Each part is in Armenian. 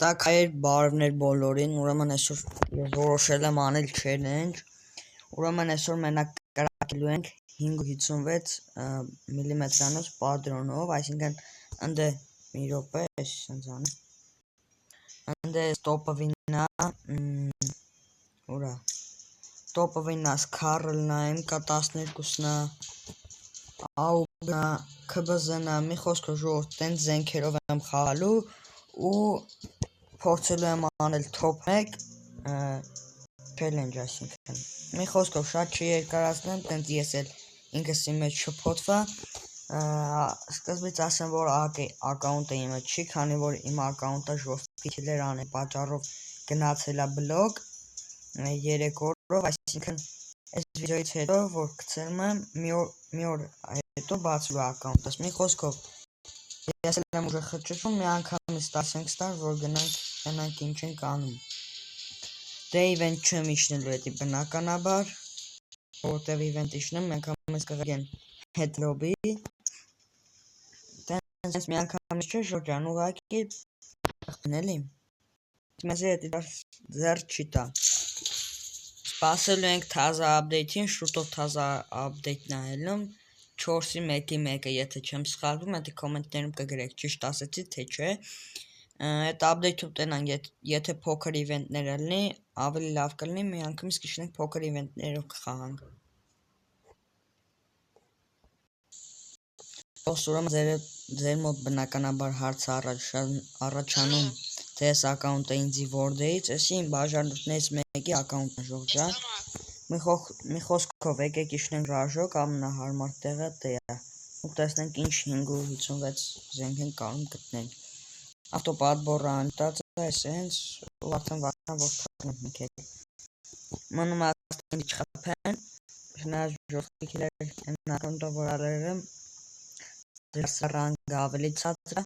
Տակ հայեր բարևներ բոլորին, ուրեմն այսօր ես որոշել եմ անել challenge, ուրեմն այսօր մենակ կրակելու ենք 556 մմ-անոց պատրոնով, այսինքն ընդ մի րոպե, այս սենց անի, ընդ տոպը վինա, ուրա, տոպը վինաս քարլնա, MK 12-նա, AUG-նա, KBZ-նա, մի խոսքով ժողովուրդ տենց զենքերով եմ խաղալու ու փորձելու եմ անել top 1 challenge, այսինքն մի խոսքով շատ չերկարացնեմ, տենց ես էլ ինքս իմ մեջ չփոթվա, սկզբից ասեմ, որ ակաունտը իմը չի, քանի որ իմ ակաունտը ժողովրդի քիլեր անեն պատճառով գնացել է բլոկ 3 օրով, այսինքն այս վիդեոից հետո որ գցել եմ մի օր հետո բացվելու ակաունտս, մի խոսքով ես էլ եմ ուժը խճճում, մի անգամից 15 ստար, որ գնանք ինչ ենք անում, դե event չեմ իջնելու էդի բնականաբար, որտև event իջնեմ, մի անգամից կղրգեն հետ լոբի, տենց մի անգամից չէ շորջան, ուղղակի ախպեն էլի, մեզի հետի ձեր չի տա, սպասելու ենք թազա update-ին, շուտով թազա update-ն այլում, 4-ի 1-ի 1-ը, եթե չեմ սխալվում, հետի կոմենտներում կգրեք, ճիշտ ասեցի, թե չէ, այդ update-ում տենանք, եթե փոքր event-ներ լինի, ավելի լավ կլինի, մի անգամից կիջնենք փոքր event-ներով կխաղանք։ Ուրեմն ձեր մոտ բնականաբար հարց առաջանում, թե այս ակաունտը ինձի որտեղից, էսի իմ բաժանորդներից մեկի ակաունտն է ժողովուրդ, մի խոսքով եկեք իջնենք ռաժոկ, ամենահարմար տեղը դե է, ու տեսնենք ինչ 556 զենք ենք կարող գտնել։ Ավտոպատբորը անտած է, այսենց, ու արդեն վախենամ, որ թողնենք մի քեզ։ Մնում աստեն իչխապեն, շնայած ժողովրդի քիլեր են ակաունտով որ արել եմ, ռանգը ավելի ցածր է,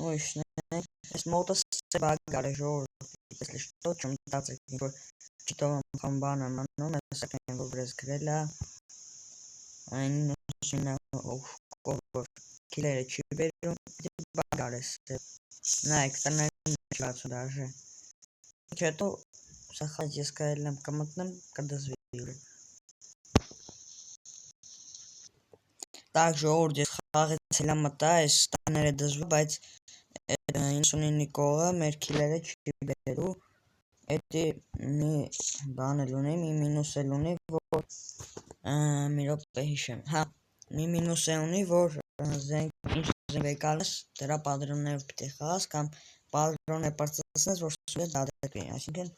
ու իջնենք, այս մոտս բագար է ժողովուրդ, если что, չեմ մտածեք, որ չիտով եմ բան եմ անում, հեսակ եմ, որ բրեզ գրել է, այն նուսին որ քիլերը չի բերում, բագար է սև, նայք, տնային չլացու դաժե, ինչ հետո, սախած ես կայել եմ կմտնեմ, կդզվի ուրը։ Так, ժողովուրդ, ես խաղեցել եմ մտա, այս տաները դզվա, բայց 99-ի կողը մեր քիլերը չի բերու, էդի մի բան էլ ունի, մի մինուս էլ ունի, որ մի րոպե հիշեմ, հա, մի մինուս է ունի, որ ինչ զենք եկալես, դրա պատրոններով պիտի խաղաս, կամ պատրոններ պրծացնես, որ սուլը դադեկվի, այսինքն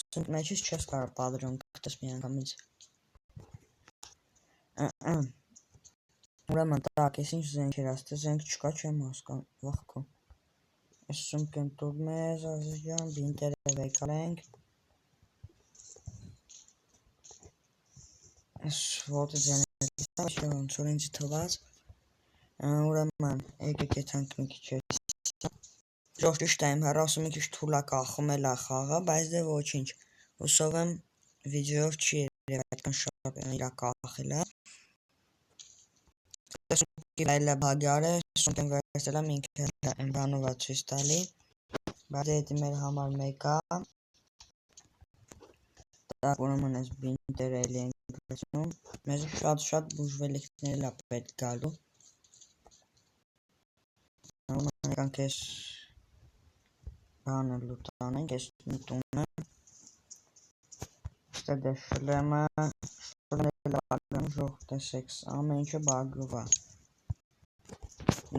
սունկ մեջից չես կարող պատրոն կտես մի անգամից։ Ուրեմն տակ, ես ինչ զենք էր աստե, զենք չկա չեմ հասկան, վախքո, ես սումք եմ տուր մեզ, ազիջան, բինտերը վեկալենք, ես ոտը ձենել իստամ, չի ոնց որ ինձի թված, ուրեմն, եկեք եթանք մի քիչ ժող ճիշտ է, իմ հեռասու մի քիչ թուլ է կախում էլ է խաղը, բայց դե ոչինչ, հուսով եմ վիդեոյով չի երև այդքան շատ իրա կախել է, այլ է բագար է, սունկ եմ վերցել եմ ինքը եմ բանով է ցույց տալի, բայց հետի մեր համար մեկ է, տակ ուրեմն ես բինտերը էլի ենք վերցնում, մեզ շատ բուժվելիքներ է պետք գալու, ուրեմն եկանք ես բանը լուտանենք, ես նուտում եմ, ստե դե շլեմը, ժող տեսեք, ամեն ինչը բագով է,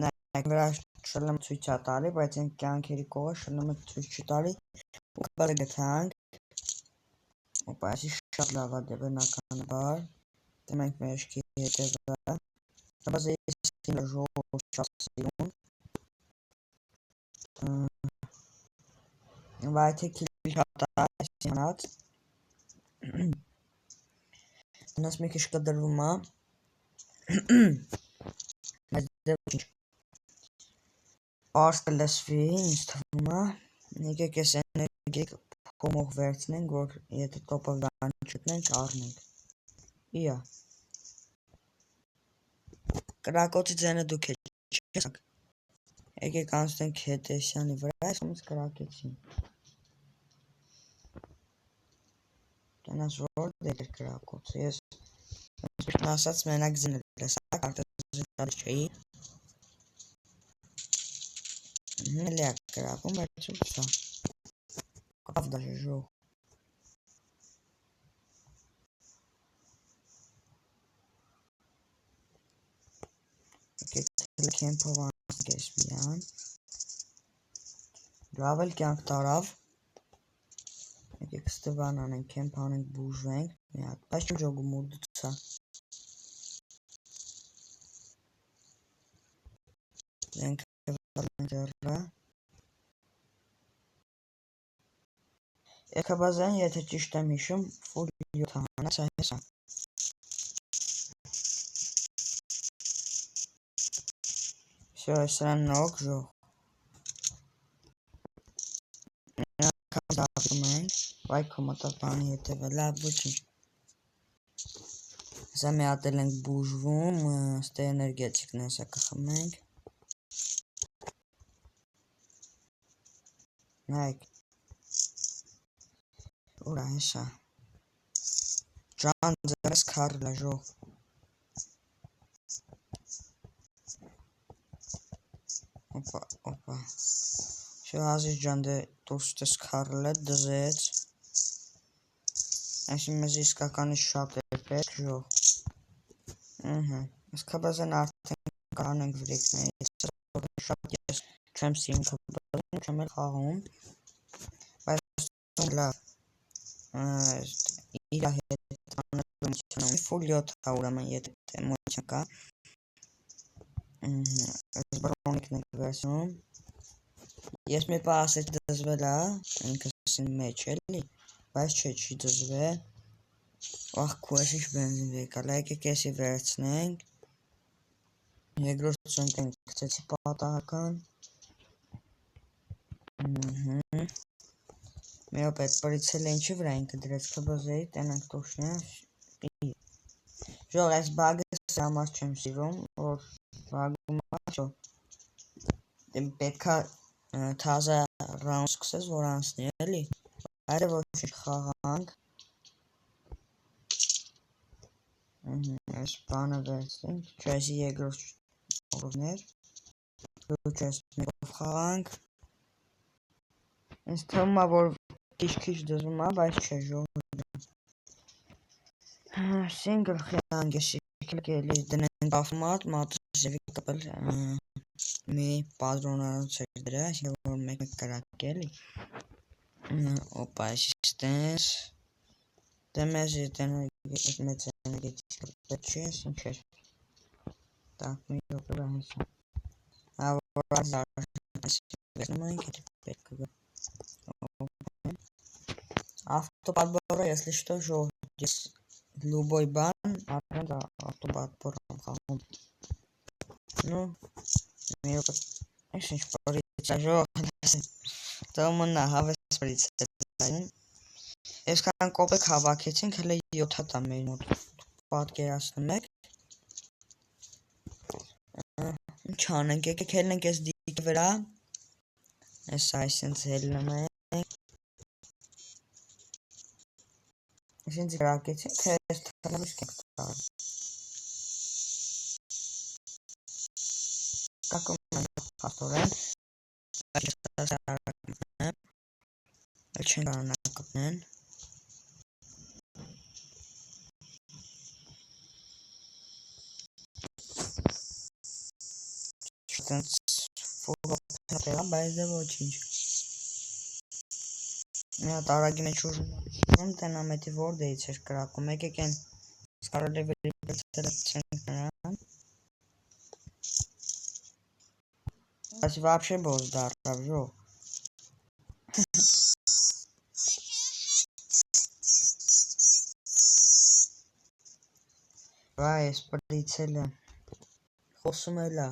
նայք վրա շլեմ ցույց է տալի, բայց են կյանքերի կողը շլեմը ցույց չի տալի, ու կբալը գթանք, ոպա այսի շատ լավ է դե բնականաբար, դե մենք մեջքի հետևը, բայց ես իմ ժողով շատ սիրուն, վայթե քիլի շատ է, այսի հանած, նաս մի քիչ կդրվում է, բայց դե ոչինչ, պարս կլսվի, ինձ թվում է, եկեք ես էներգիկ փոմող վերցնենք, որ եթե տոպը վան չտնենք, առնենք, իա, կրակոցի ձենը դուք է չեսակ, Եկեք անցնենք հետեսյանի վրա, այս կոմից կրակեցին։ Կենաս որ դեր կրակոց, ես ասաց մենակ զինը լեսա, կարտեզին չէի։ Լյակ կրակում էր ծուպսա։ Կավ դաժե ժող։ Եկեք կեմպով անցնենք ես միան։ Լավ էլ կյանք տարավ։ Եկեք ստվան անենք, կեմպ անենք, բուժվենք, մի հատ, բայց չեմ ժոգում ուրդուցա։ Դենք դեռը։ Եկաբազային, եթե ճիշտ եմ հիշում, ֆուլ 7 հանաց հեսա։ Всё, սրան նոք ժող։ Վայ քո մտապանի հետևը, լավ ոչինչ։ Հեսա մի հատ էլ ենք բուժվում, ստե էներգետիկն հեսա կխմենք։ Նայք։ Ուրա հեսա։ Ջան ձերս քարլա ժող։ Օպա։ Շո Ազիզ ջան դե դուրս տես քարլը դզեց։ Այսին մեզ իսկականից շատ էր պետք ժող։ Այս կաբազեն արդեն կանենք վրիքներից, շատ ես չեմ սիրում կաբազեն, չեմ էլ խաղում, բայց լավ, իրա հետ անըլումություն ֆուլ 7 ուրամեն եթե տեմություն կա, այս բրոնիկն ենք վերցնում, ես մի պա ասեչ դզվել է, ինքսին մեջ էլի, բայց չի դզվել, աղ քու ես ինչ բենզին վեկալ, եկեք եսի վերցնենք, երկրորդ ծնկենք կծեցի պատահական, մի օպետ պրիցել ենչի վրա ինքը դրեց կբազեի, տենանք տոշնյա, ժող այս բագը սամաս չեմ սիրում, որ բագում աշո, պետքա թազա ռաուն սկսես, որ անցնի էլի, այրը ոչ խաղանք, այս բանը վերցնենք, չէ այսի երկրորդ օրովներ, լուչ այս մեկով խաղանք, ինձ թվում է, որ քիչ դզվում է, բայց չէ ժողովուրդ, սինգլ խիանք ես եկել էլի դնենք ավտոմատ, մատս զևի կպել մի պատրոնարոց էր դրա, որ մեկ կրակ էլի, օպա այսի ստենս, դե մեզ մեծ էներգետիկ պետք չի ես ինչ էր, տակ մի ոպերա հեսա, որ վերնում ենք, եթե պետք կգա, ավտոպատբորը, если что, ժող, ես լուբոյ բան, արդեն ավտոպատբոր եմ խաղում, նու, մի ոպետ, ես ինչ պորիցա ժող, տոմուննա հավես պրիցա դայում, ես կան կոպեկ հավաքեցինք, հլը 7 հատ եմ մեր մոտ պատկերացնում եք, ինչ անենք, եկեք հելնենք ես դիք վրա, ես այսինց հելնում ենք, ես ինձ գրակեցին, թե ես թանավիշ կենք տար, կակում են խաստորեն, չեն կարանա կպնեն, շտենց ֆուլգոպ բայց դե ոչինչ, մի հատ արագի մեջ ուժում տենամետի որդեից էր կրակում, եկեք են սկարոլի վերի բրցելեցենք նրան, բայց վապշե բոզ դարավ ժող, վայ ես պրիցել եմ, խոսում էլա,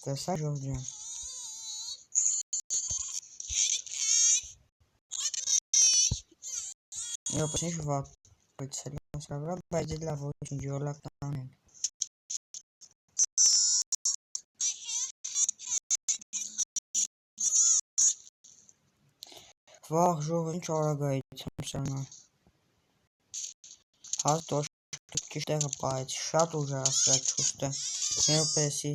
տեսա ժող ջան, Եոպես ինչ վապ պրիցել եմ ասկա վրա, բայց դե լավ ոչինչ յոլակ տանենք, Վաղ ժող ինչ արագայից եմ սրանալ։ Հաս ճիշտ տեղը պահեց, շատ ուժ ասրած չուստը։ Մի րոպեսի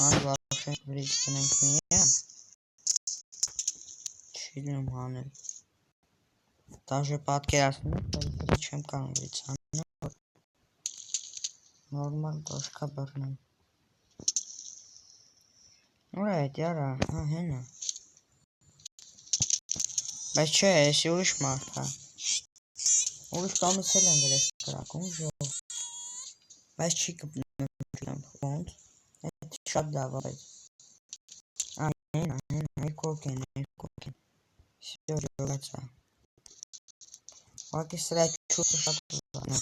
հանվաշենք վրից տնենք միեմ։ Չի լինում հանել։ Դաժե պատկերացնում եմ, չեմ կարող վրից հանել։ Նորմալ դոշկա բռնեմ։ Ուրա է դյարա, հա հենա։ Բայց չէ, էսի ուրիշ մարդ հա։ Ուրիշ կամից էլ եմ վրես կրակում ժող։ Բայց չի կպնում խոնդ։ Էդ շատ դավա բայց։ Հենա, կոկեն։ Սյո ժողացա։ Ուղղակի սրա չուտը շատ ուզան է։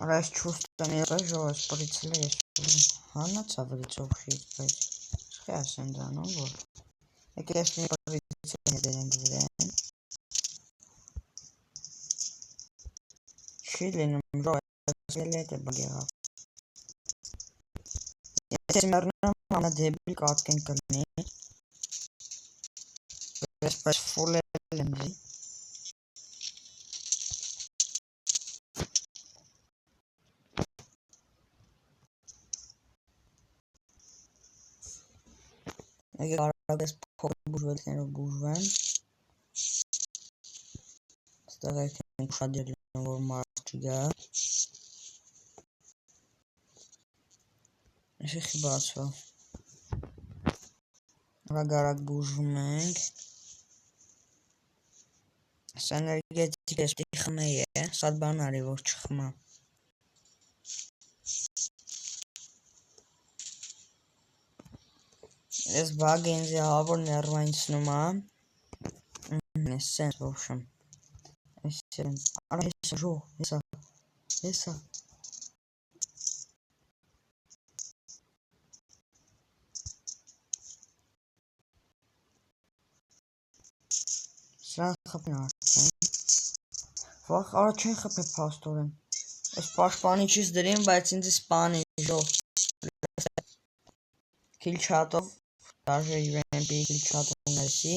Արա այս չուստը ները ժող սպրիցել է ես հանացա վրից օգշից, բայց չխի ասեն դրանում, որ եկ ես մի պրիցել հետերենք վրեն։ Չի լինում ժող էլ հետ է բագեղավ։ Ես եմ արնամ համա դեբիլ կատկեն կլնի։ Բայց ֆուլ էլ եմ դի։ Եկեք արագ ես փոքր բուժվելքներով բուժվեմ։ Ստեղ եք ուշադիր լինում, որ մարդ չգա։ Իշիխի բացվա։ Արագ բուժվում ենք։ Ս էներգետիկ ես պիտի խմեի է, սատ բան արի, որ չխմա։ Ես բագ ինձի հավոր ներվայնցնում եմ։ Ես սենց ովշեմ։ Արա հեսա ժող, հեսա։ Սրան խպին արդեն։ Վախ արա չեն խպե պաստորեն։ Ես պաշպանիչից դրին, բայց ինձի սպանի ժող։ Քիլչատով, դաժե UMP քիլչատով ներսի։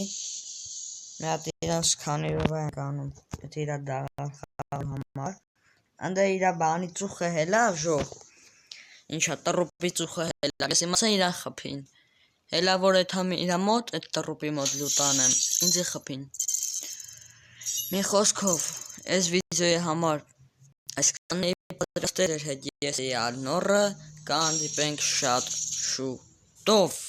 Մի հատ իրանց քանիրով են կանում, էդ իրա դաղալ համար։ Անդե իրա բանի ծուխը հելավ ժող։ Ինչա տրուպի ծուխը հելավ, ես իմասա իրան խպին։ Հելա որ էդ համ իրա մոտ, էդ տրուպի մոտ լուտանեմ, ինձի խպին։ Մի խոսքով, այս վիդեոյի համար այսքան էի պատրաստել էր հետ ես էի Ալնորը, կհանդիպենք շատ շուտով։